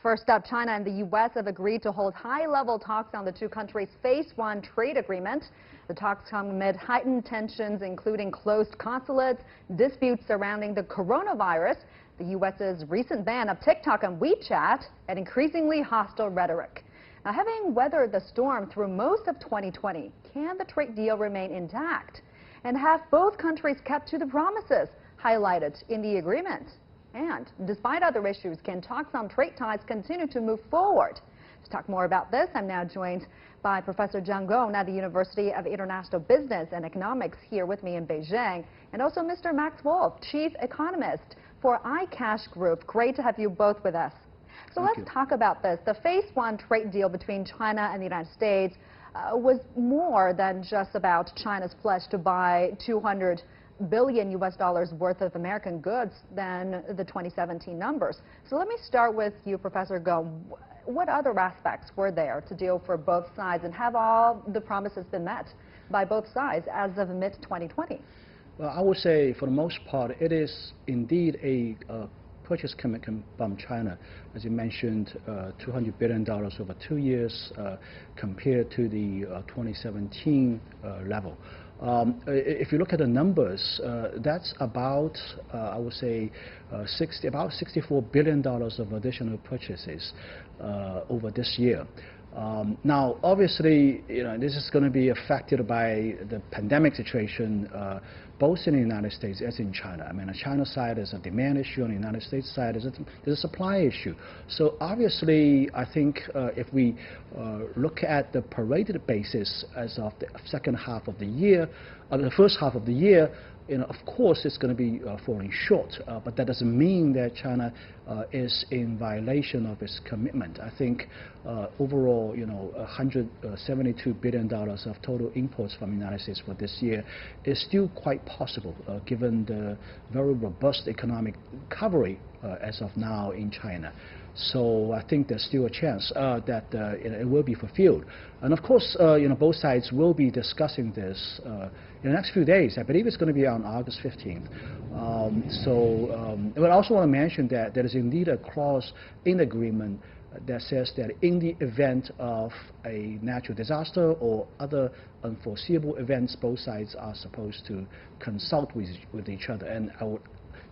First up, China and the U.S. have agreed to hold high-level talks on the two countries' Phase 1 trade agreement. The talks come amid heightened tensions, including closed consulates, disputes surrounding the coronavirus, the U.S.'s recent ban of TikTok and Wechat, and increasingly hostile rhetoric. Now, having weathered the storm through most of 2020, can the trade deal remain intact? And have both countries kept to the promises highlighted in the agreement? And despite other issues, can talks on trade ties continue to move forward? To talk more about this, I'm now joined by Professor GONG at the University of International Business and Economics here with me in Beijing, and also Mr. Max Wolf, Chief Economist for iCash Group. Great to have you both with us. So let's talk about this. The Phase 1 trade deal between China and the United States was more than just about China's pledge to buy $200 billion worth of American goods than the 2017 numbers. So let me start with you, Professor Gong. What other aspects were there to deal for both sides, and have all the promises been met by both sides as of mid-2020? Well, I would say for the most part, it is indeed a purchase commitment from China, as you mentioned, $200 billion over 2 years compared to the 2017 level. If you look at the numbers, that's about, I would say, about $64 billion of additional purchases over this year. Now, obviously, this is going to be affected by the pandemic situation, both in the United States as in China. I mean, on the China side is a demand issue, on the United States side is a supply issue. So obviously, I think if we look at the prorated basis as of the second half of the year, the first half of the year, of course, it's going to be falling short, but that doesn't mean that China is in violation of its commitment. I think overall, $172 billion of total imports from the United States for this year is still quite possible, given the very robust economic recovery as of now in China. So I think there's still a chance that it will be fulfilled. And of course, both sides will be discussing this in the next few days. I believe it's going to be on August 15th. But I also want to mention that there is indeed a clause in the agreement that says that in the event of a natural disaster or other unforeseeable events, both sides are supposed to consult with each other. And I would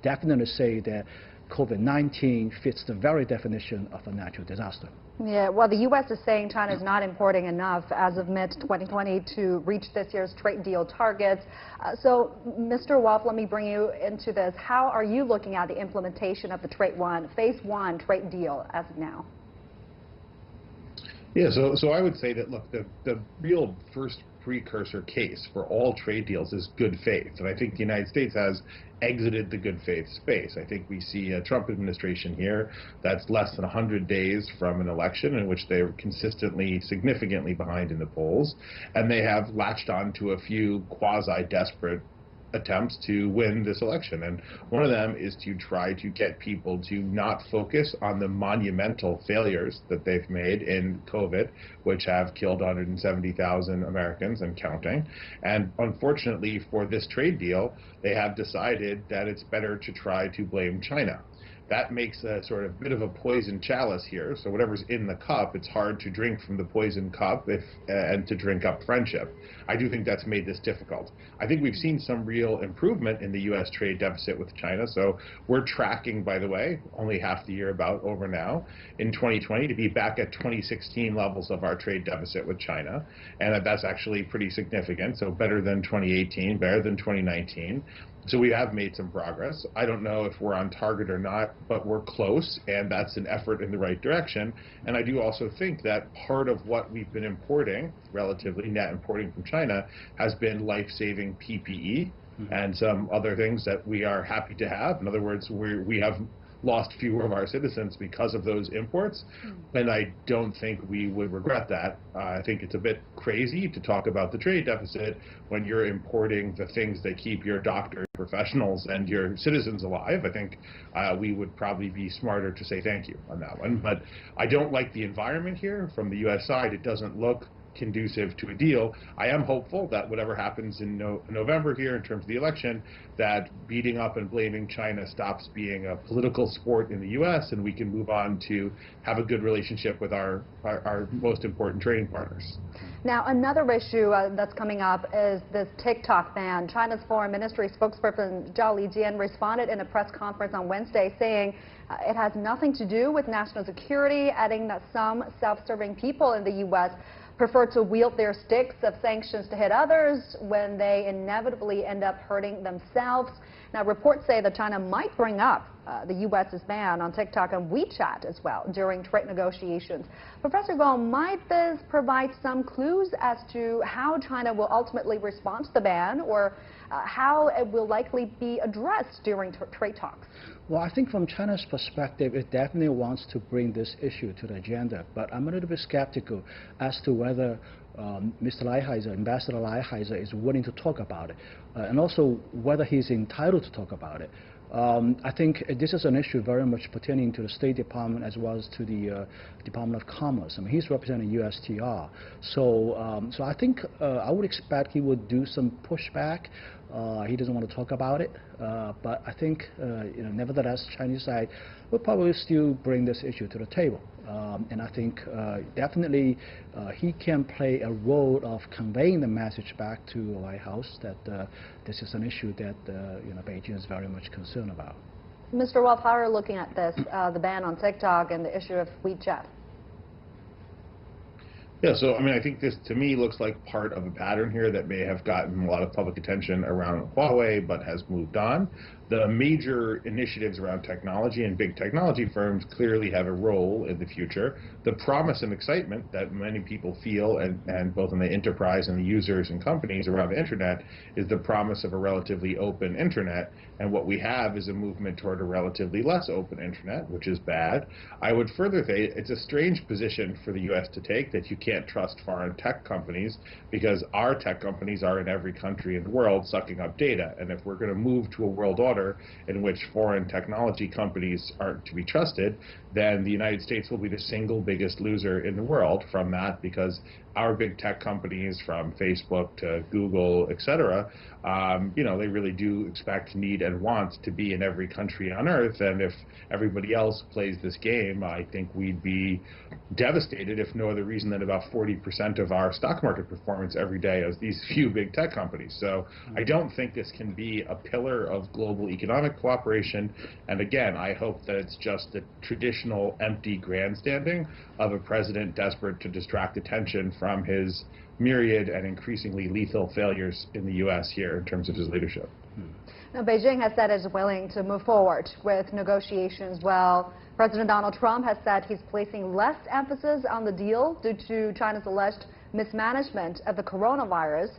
definitely say that COVID-19 fits the very definition of a natural disaster. Yeah, well, the U.S. is saying China is not importing enough as of mid-2020 to reach this year's trade deal targets. So, Mr. Wolf, let me bring you into this. How are you looking at the implementation of the Phase 1 trade deal as of now? Yeah, so I would say that, look, the real first precursor case for all trade deals is good faith. And I think the United States has exited the good faith space. I think we see a Trump administration here that's less than 100 days from an election in which they're consistently significantly behind in the polls, and they have latched on to a few quasi-desperate attempts to win this election. And one of them is to try to get people to not focus on the monumental failures that they've made in COVID, which have killed 170,000 Americans and counting. And unfortunately for this trade deal, they have decided that it's better to try to blame China. That makes a sort of bit of a poison chalice here. So whatever's in the cup, it's hard to drink from the poison cup and to drink up friendship. I do think that's made this difficult. I think we've seen some real improvement in the U.S. trade deficit with China. So we're tracking, by the way, only half the year about over now, in 2020 to be back at 2016 levels of our trade deficit with China. And that's actually pretty significant. So better than 2018, better than 2019. So we have made some progress. I don't know if we're on target or not, but we're close, and that's an effort in the right direction. And I do also think that part of what we've been importing, relatively net importing from China, has been life-saving PPE and some other things that we are happy to have. In other words, we have lost fewer of our citizens because of those imports, and I don't think we would regret that. I think it's a bit crazy to talk about the trade deficit when you're importing the things that keep your doctors, professionals, and your citizens alive. I think we would probably be smarter to say thank you on that one. But I don't like the environment here from the U.S. side. It doesn't look conducive to a deal. I am hopeful that whatever happens in November here in terms of the election, that beating up and blaming China stops being a political sport in the U.S. and we can move on to have a good relationship with our most important trading partners. Now, another issue that's coming up is this TikTok ban. China's Foreign Ministry spokesperson Zhao Lijian responded in a press conference on Wednesday saying it has nothing to do with national security, adding that some self-serving people in the U.S. prefer to wield their sticks of sanctions to hit others when they inevitably end up hurting themselves. Now, reports say that China might bring up the U.S.'s ban on TikTok and Wechat as well during trade negotiations. Professor Gong, might this provide some clues as to how China will ultimately respond to the ban, or how it will likely be addressed during trade talks? Well, I think from China's perspective, it definitely wants to bring this issue to the agenda. But I'm a little bit skeptical as to whether Mr. Ambassador Leiheiser is willing to talk about it, and also whether he's entitled to talk about it. I think this is an issue very much pertaining to the State Department as well as to the Department of Commerce. I mean, he's representing USTR. So I think I would expect he would do some pushback. He doesn't want to talk about it, but I think, nevertheless, Chinese side will probably still bring this issue to the table. And I think definitely he can play a role of conveying the message back to the White House that this is an issue that Beijing is very much concerned about. Mr. Wolf, how are you looking at this, the ban on TikTok and the issue of Wechat? Yeah, so I mean, I think this to me looks like part of a pattern here that may have gotten a lot of public attention around Huawei, but has moved on. The major initiatives around technology and big technology firms clearly have a role in the future. The promise and excitement that many people feel, and both in the enterprise and the users and companies around the internet, is the promise of a relatively open internet. And what we have is a movement toward a relatively less open internet, which is bad. I would further say it's a strange position for the U.S. to take, that you can't trust foreign tech companies, because our tech companies are in every country in the world sucking up data. And if we're going to move to a world order in which foreign technology companies aren't to be trusted, then the United States will be the single biggest loser in the world from that, because our big tech companies, from Facebook to Google, etc., they really do expect, need, and want to be in every country on earth. And if everybody else plays this game, I think we'd be devastated, if no other reason than about 40% of our stock market performance every day is these few big tech companies. So I don't think this can be a pillar of global economic cooperation. And again, I hope that it's just the traditional empty grandstanding of a president desperate to distract attention from his myriad and increasingly lethal failures in the U.S. here in terms of his leadership. Now, Beijing has said it's willing to move forward with negotiations, while President Donald Trump has said he's placing less emphasis on the deal due to China's alleged mismanagement of the coronavirus.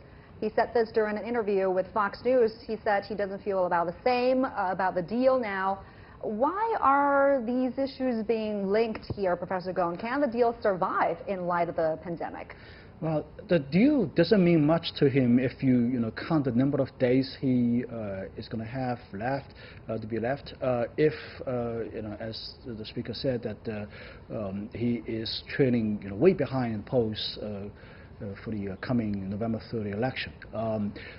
He said this during an interview with Fox News. He said he doesn't feel about the same about the deal now. Why are these issues being linked here, Professor Gong? Can the deal survive in light of the pandemic? Well, the deal doesn't mean much to him if you count the number of days he is going to have left to be left. If as the speaker said, that he is trailing way behind polls for the coming November 30 election.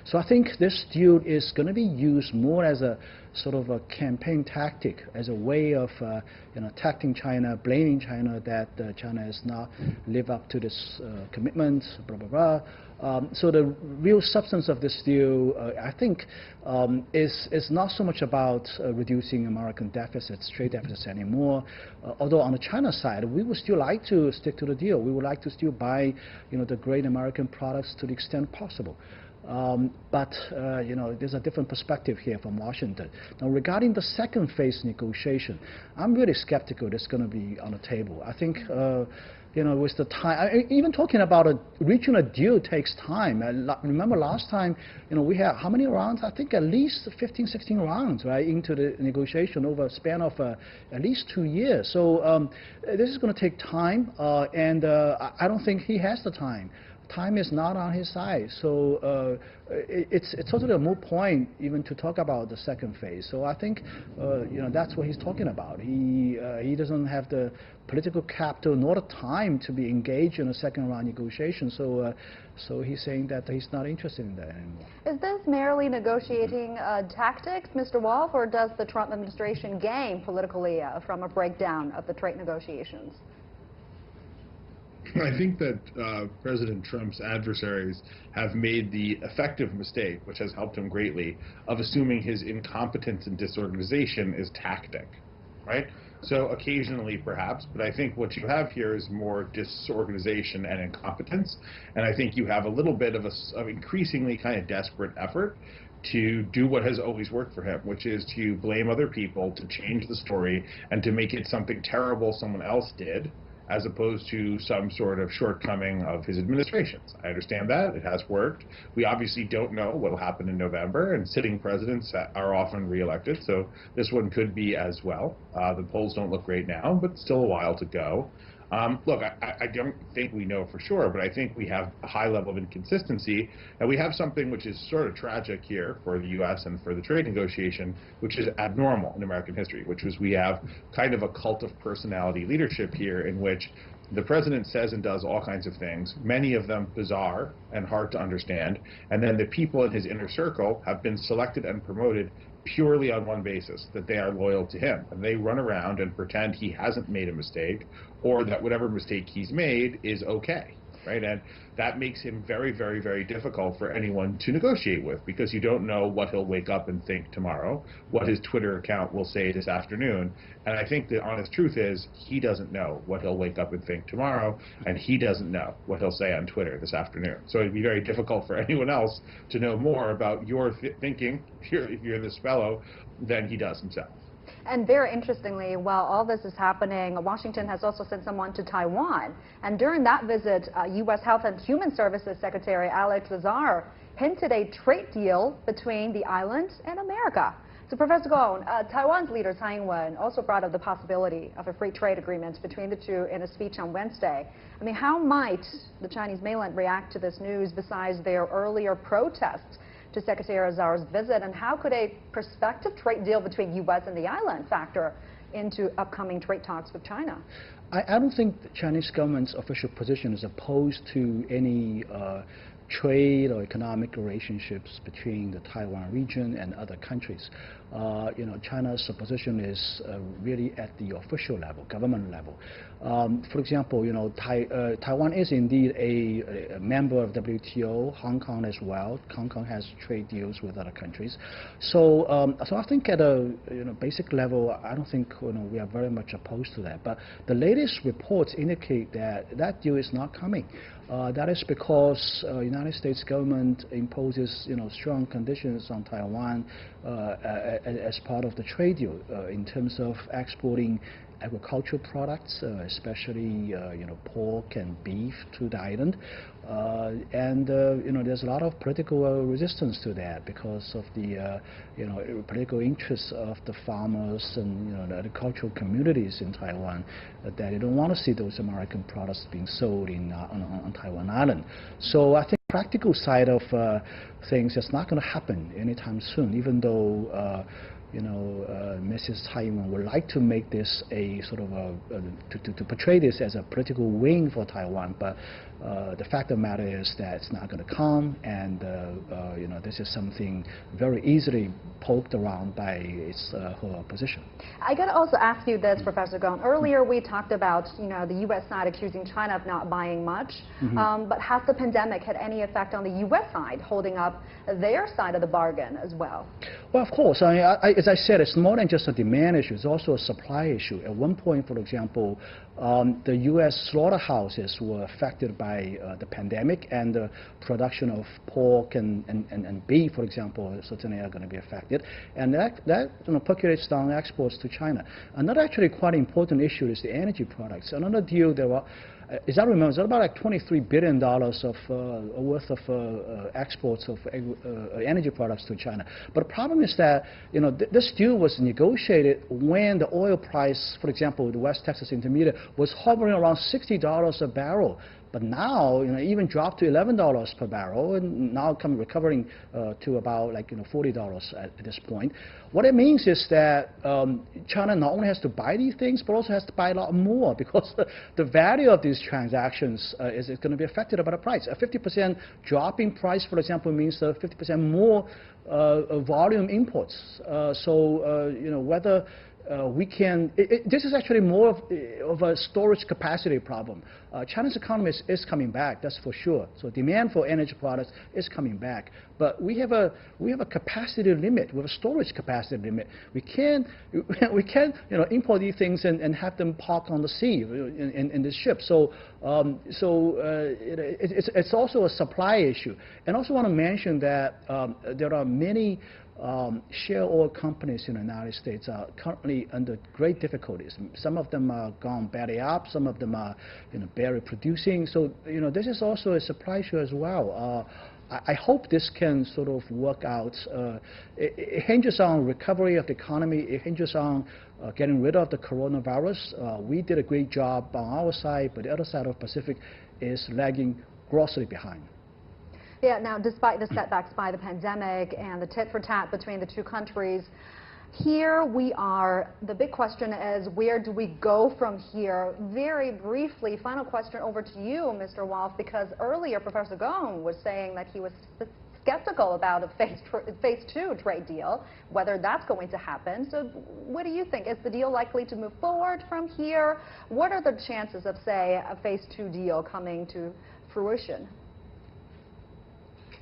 So I think this deal is going to be used more as a sort of a campaign tactic, as a way of attacking China, blaming China that China has not lived up to this commitment, blah, blah, blah. So the real substance of this deal, I think, is not so much about reducing American deficits, trade deficits anymore. Although on the China side, we would still like to stick to the deal. We would like to still buy, the great American products to the extent possible. But there's a different perspective here from Washington. Now, regarding the second phase negotiation, I'm really skeptical it's going to be on the table. I think, with the time, even talking about reaching a deal takes time. Remember last time, we had how many rounds? I think at least 15, 16 rounds, right, into the negotiation over a span of at least 2 years. So this is going to take time, and I don't think he has the time time is not on his side. So it's totally a moot point even to talk about the second phase. So I think that's what he's talking about. He doesn't have the political capital nor the time to be engaged in a second round negotiation. So so he's saying that he's not interested in that anymore. Is this merely negotiating tactics, Mr. Wolf, or does the Trump administration gain politically from a breakdown of the trade negotiations? I think that President Trump's adversaries have made the effective mistake, which has helped him greatly, of assuming his incompetence and disorganization is tactic, right? So occasionally, perhaps, but I think what you have here is more disorganization and incompetence, and I think you have a little bit of increasingly kind of desperate effort to do what has always worked for him, which is to blame other people, to change the story, and to make it something terrible someone else did, as opposed to some sort of shortcoming of his administration's. I understand that. It has worked. We obviously don't know what will happen in November, and sitting presidents are often reelected, so this one could be as well. The polls don't look great now, but still a while to go. Look, I don't think we know for sure, but I think we have a high level of inconsistency, and we have something which is sort of tragic here for the U.S. and for the trade negotiation, which is abnormal in American history, which is we have kind of a cult of personality leadership here in which the president says and does all kinds of things, many of them bizarre and hard to understand, and then the people in his inner circle have been selected and promoted purely on one basis, that they are loyal to him. And they run around and pretend he hasn't made a mistake, or that whatever mistake he's made is okay, right? And that makes him very, very, very difficult for anyone to negotiate with, because you don't know what he'll wake up and think tomorrow, what his Twitter account will say this afternoon. And I think the honest truth is he doesn't know what he'll wake up and think tomorrow, and he doesn't know what he'll say on Twitter this afternoon. So it'd be very difficult for anyone else to know more about your thinking, if you're this fellow, than he does himself. And very interestingly, while all this is happening, Washington has also sent someone to Taiwan. And during that visit, U.S. Health and Human Services Secretary Alex Azar hinted a trade deal between the island and America. So, Professor Gong, Taiwan's leader Tsai Ing-wen also brought up the possibility of a free trade agreement between the two in a speech on Wednesday. I mean, how might the Chinese mainland react to this news besides their earlier protests to Secretary Azar's visit, and how could a prospective trade deal between U.S. and the island factor into upcoming trade talks with China? I don't think the Chinese government's official position is opposed to any trade or economic relationships between the Taiwan region and other countries. China's position is really at the official level, government level. For example, Taiwan is indeed a member of WTO, Hong Kong as well. Hong Kong has trade deals with other countries. So, so I think at a basic level, I don't think we are very much opposed to that. But the latest reports indicate that that deal is not coming. That is because United States government imposes strong conditions on Taiwan as part of the trade deal in terms of exporting agricultural products, especially pork and beef to the island, and there's a lot of political resistance to that because of the political interests of the farmers and the agricultural communities in Taiwan, that they don't want to see those American products being sold on Taiwan Island. So I think practical side of things is not going to happen anytime soon, even though Mrs. Tsai Ing-wen would like to make this a sort of to portray this as a political win for Taiwan, but the fact of the matter is that it's not going to come, and this is something very easily poked around by her opposition. I got to also ask you this, Professor Gong. Earlier we talked about the U.S. side accusing China of not buying much, but has the pandemic had any effect on the U.S. side holding up their side of the bargain as well? Well, of course. As I said, it's more than just a demand issue, it's also a supply issue. At one point, for example, the U.S. slaughterhouses were affected by the pandemic, and the production of pork and beef, for example, certainly are going to be affected. And that percolates down exports to China. Another actually quite important issue is the energy products. Another deal there were, as I remember, it's about like $23 billion of worth of exports of energy products to China. But the problem is that this deal was negotiated when the oil price, for example, the West Texas Intermediate, was hovering around $60 a barrel. But now, even dropped to $11 per barrel, and now recovering to about $40 at this point. What it means is that China not only has to buy these things, but also has to buy a lot more because the value of these transactions is going to be affected by the price. A 50% drop in price, for example, means 50% more volume imports. Whether we can, this is actually more of a storage capacity problem. China's economy is coming back, that's for sure. So demand for energy products is coming back. But we have a capacity limit, we have a storage capacity limit. We can't import these things and have them parked on the sea in the ship. So it's also a supply issue. And also want to mention that there are many shale oil companies in the United States are currently under great difficulties. Some of them are gone belly up, some of them are barely producing. So this is also a supply issue as well. I hope this can sort of work out. It hinges on recovery of the economy. It hinges on getting rid of the coronavirus. We did a great job on our side, but the other side of the Pacific is lagging grossly behind. Yeah, now despite the setbacks by the pandemic and the tit for tat between the two countries, here we are. The big question is, where do we go from here? Very briefly, final question over to you, Mr. Wolf, because earlier Professor Gong was saying that he was skeptical about a phase two trade deal, whether that's going to happen. So what do you think? Is the deal likely to move forward from here? What are the chances of, say, a phase two deal coming to fruition?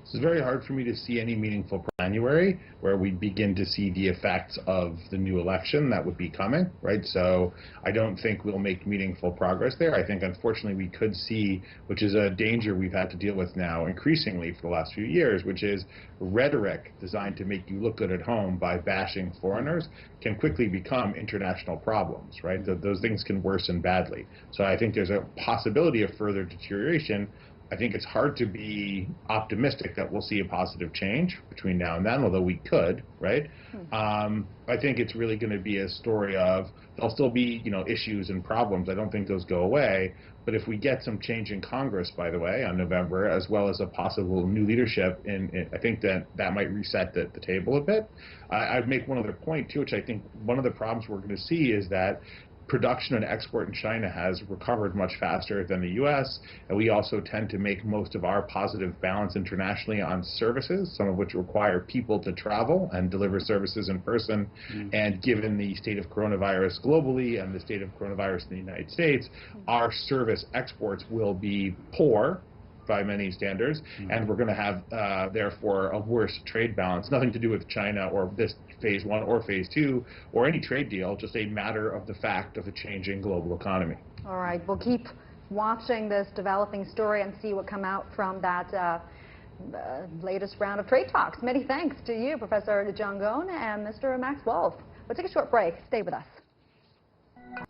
It's very hard for me to see any meaningful January where we begin to see the effects of the new election that would be coming, right? So I don't think we'll make meaningful progress there. I think, unfortunately, we could see, which is a danger we've had to deal with now increasingly for the last few years, which is rhetoric designed to make you look good at home by bashing foreigners can quickly become international problems, right? Those things can worsen badly. So I think there's a possibility of further deterioration. I think it's hard to be optimistic that we'll see a positive change between now and then, although we could, right? I think it's really going to be a story of there'll still be, issues and problems. I don't think those go away. But if we get some change in Congress, by the way, on November, as well as a possible new leadership, I think that might reset the table a bit. I'd make one other point, too, which I think one of the problems we're going to see is that production and export in China has recovered much faster than the U.S., and we also tend to make most of our positive balance internationally on services, some of which require people to travel and deliver services in person. And given the state of coronavirus globally and the state of coronavirus in the United States, our service exports will be poor by many standards, and we're going to have, therefore, a worse trade balance. Nothing to do with China or this phase one or phase two or any trade deal, just a matter of the fact of a changing global economy. All right, we'll keep watching this developing story and see what come out from that latest round of trade talks. Many thanks to you, Professor John Gong and Mr. Max Wolf. We'll take a short break. Stay with us.